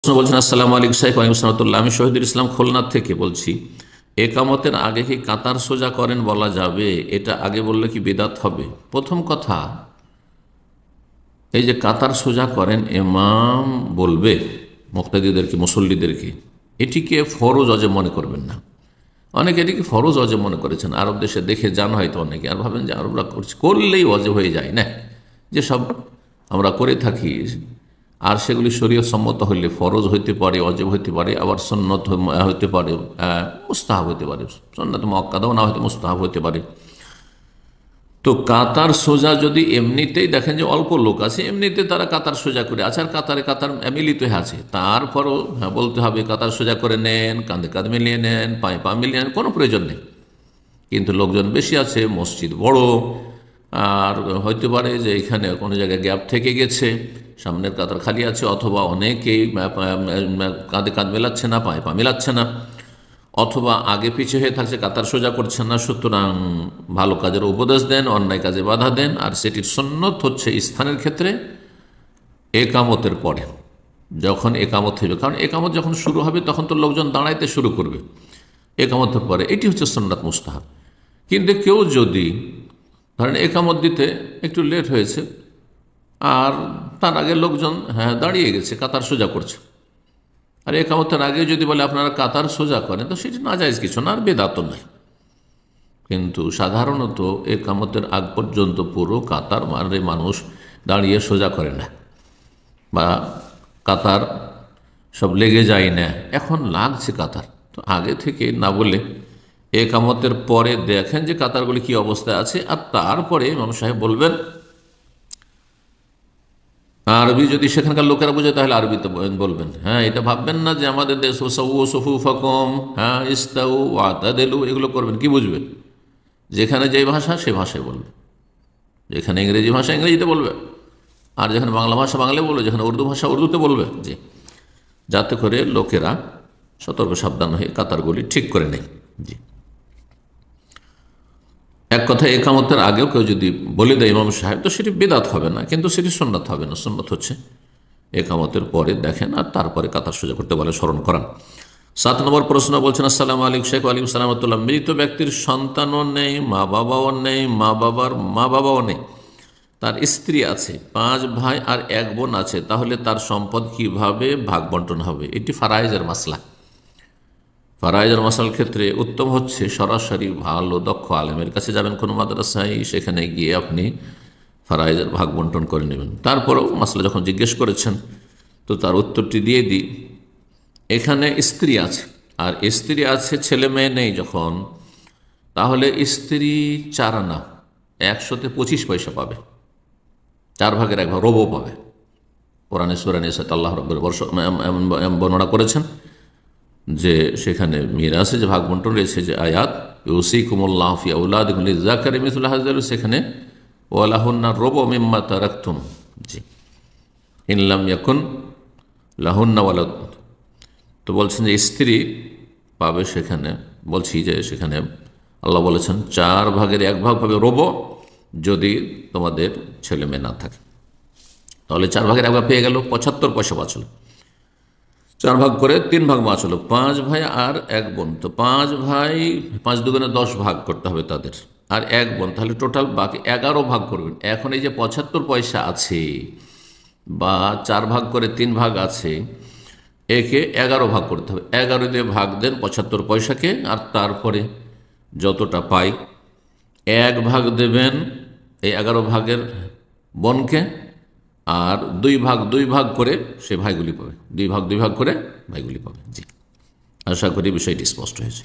প্রশ্ন বলছেন, আসসালামু আলাইকুম শাইখ। ওয়ালাইকুম আসসালাম। আমি শহীদুল ইসলাম খুলনা থেকে বলছি, একামতের আগে কি কাতার সোজা করেন বলা যাবে? এটা আগে বললে কি বিদাত হবে? প্রথম কথা, এই যে কাতার সোজা করেন ইমাম বলবে মুক্তাদিদেরকে, মুসল্লিদেরকে, এটিকে ফরজ অজেব মনে করবেন না। অনেকে এটিকে ফরজ অজেব মনে করেছেন। আরব দেশে দেখে যান হয়তো অনেকে, আর ভাবেন যে আরবরা করছে, করলেই অজেব হয়ে যায় না। যে সব আমরা করে থাকি আর সেগুলি শরীয়ত সম্মত হইলে ফরজ হইতে পারে, অজেব হইতে পারে, আবার সুন্নত হইতে পারে, মুস্তাহাব হইতে পারে। সুন্নত মুআক্কাদাও না হইতে মুস্তাহাব হইতে পারে। তো কাতার সোজা যদি এমনিতেই দেখেন যে অল্প লোক আছে, এমনিতে তারা কাতার সোজা করে আছে, আর কাতারে কাতার মিলিত হয়ে আছে, তারপরও বলতে হবে কাতার সোজা করে নেন, কাঁধে কাঁধ মিলিয়ে নেন, পায়ে পা মিলিয়ে নেন, কোনো প্রয়োজন নেই। কিন্তু লোকজন বেশি আছে, মসজিদ বড়, আর হইতে পারে যে এখানে কোনো জায়গায় গ্যাপ থেকে গেছে, সামনের কাতার খালি আছে, অথবা অনেকেই কাঁধে কাঁধ মেলাচ্ছে না, পায়ে পা মেলাচ্ছে না, অথবা আগে পিছিয়ে হয়ে থাকছে, কাতার সোজা করছেন না। সুতরাং ভালো কাজের উপদেশ দেন, অন্যায় কাজে বাধা দেন। আর সেটির সুন্নত হচ্ছে স্থানের ক্ষেত্রে একামতের পরে, যখন একামত হইবে, কারণ একামত যখন শুরু হবে তখন তো লোকজন দাঁড়াইতে শুরু করবে। একামতের পরে এটি হচ্ছে সুন্নাত মুস্তাহাব। কিন্তু কেউ যদি ধরেন একামত দিতে একটু লেট হয়েছে, আর তার আগে লোকজন দাঁড়িয়ে গেছে, কাতার সোজা করছে, আর একামতের আগে যদি বলে আপনারা কাতার সোজা করেন, তো সেটি নাজায়েজ কিছু না, আর বেদাত নয়। কিন্তু সাধারণত একামতের আগ পর্যন্ত পুরো কাতার মানুষ দাঁড়িয়ে সোজা করে না, বা কাতার সব লেগে যায় না। এখন লাগছে কাতার, তো আগে থেকে না বলে একামতের পরে দেখেন যে কাতারগুলি কি অবস্থায় আছে, আর তারপরে ইমাম সাহেব বলবেন। আরবি যদি সেখানকার লোকেরা বোঝে তাহলে আরবিতে বলবেন। এটা ভাববেন না যে আমাদের দেশ সফুফাকুম, ইস্তাউ ওয়াতাদিলু, এগুলো করবেন। কি বুঝবেন? যেখানে যে ভাষা সে ভাষায় বলবে, যেখানে ইংরেজি ভাষা ইংরেজিতে বলবে, আর যেখানে বাংলা ভাষা বাংলায় বলবে, যেখানে উর্দু ভাষা উর্দুতে বলবে। জি, যাতে করে লোকেরা সতর্ক সাবধান হয়ে কাতারগুলি ঠিক করে নেয়। জি, এক কথা, একামতের আগেও কেউ যদি বলে দেয় ইমাম সাহেব, তো সেটি বেদাত হবে না, কিন্তু সেটি সুন্নাত হবে না। সুন্নাত হচ্ছে একামতের পরে দেখেন, আর তারপরে কাতার সোজা করতে বলে স্মরণ করান। 7 নম্বর প্রশ্ন বলছেন, আসসালামু আলাইকুম শেখ। ওয়ালাইকুম সালাম। মৃত ব্যক্তির সন্তানও নেই, মা বাবাও নেই, মা বাবার মা বাবাও নেই, তার স্ত্রী আছে, 5 ভাই আর 1 বোন আছে, তাহলে তার সম্পদ কিভাবে ভাগ বন্টন হবে? এটি ফারায়েজের মাসলা। ফারায়েজের মাসলার ক্ষেত্রে উত্তম হচ্ছে সরাসরি ভালো দক্ষ আলেমের কাছে যাবেন, কোনো মাদ্রাসায়, সেখানে গিয়ে আপনি ফারায়েজের ভাগ বন্টন করে নেবেন। তারপরেও মাসলা যখন জিজ্ঞেস করেছেন, তো তার উত্তরটি দিয়ে দিই। এখানে স্ত্রী আছে, আর স্ত্রী আছে, ছেলে মেয়ে নেই যখন, তাহলে স্ত্রী 4 আনা, 100-তে 25 পয়সা পাবে, 4 ভাগের 1 ভাগ রবও পাবে। কোরআনে সূরা নিসাতে আল্লাহ রাব্বুল বর্ণনা করেছেন যে সেখানে মিরাসে যে ভাগ বন্টন রয়েছে, যে আয়াত ইউসিকুমুল্লাহু ফি আওলাদিকুম লিযাকারি মিসলু হাযিল, সেখানে ওয়ালাহুন্না রুবু মিম্মা তারাকতুম। জি, ইন লাম ইয়াকুন লাহুন্না ওয়ালাদ। তো বলছেন যে স্ত্রী পাবে, সেখানে বলছি যে সেখানে আল্লাহ বলেছেন 4 ভাগের 1 ভাগ পাবে রুবু, যদি তোমাদের ছেলে মেয়ে না থাকে। তাহলে 4 ভাগের 1 ভাগ পেয়ে গেল, 75 পয়সা বাঁচল। 4 ভাগ করে 3 ভাগ বাঁচলো, 5 ভাই আর 1 বোন। তো 5 ভাই 5 দুগুণে 10 ভাগ করতে হবে তাদের, আর 1 বোন, তাহলে টোটাল বাকি 11 ভাগ করবেন। এখন এই যে 75 পয়সা আছে, বা 4 ভাগ করে 3 ভাগ আছে, একে 11 ভাগ করতে হবে। 11 দিয়ে ভাগ দেন 75 পয়সাকে, আর তারপরে যতটা পাই 1 ভাগ দেবেন এই 11 ভাগের বোনকে, আর 2 ভাগ 2 ভাগ করে সে ভাইগুলি পাবে, 2 ভাগ 2 ভাগ করে ভাইগুলি পাবে। জি, আশা করি বিষয়টি স্পষ্ট হয়েছে।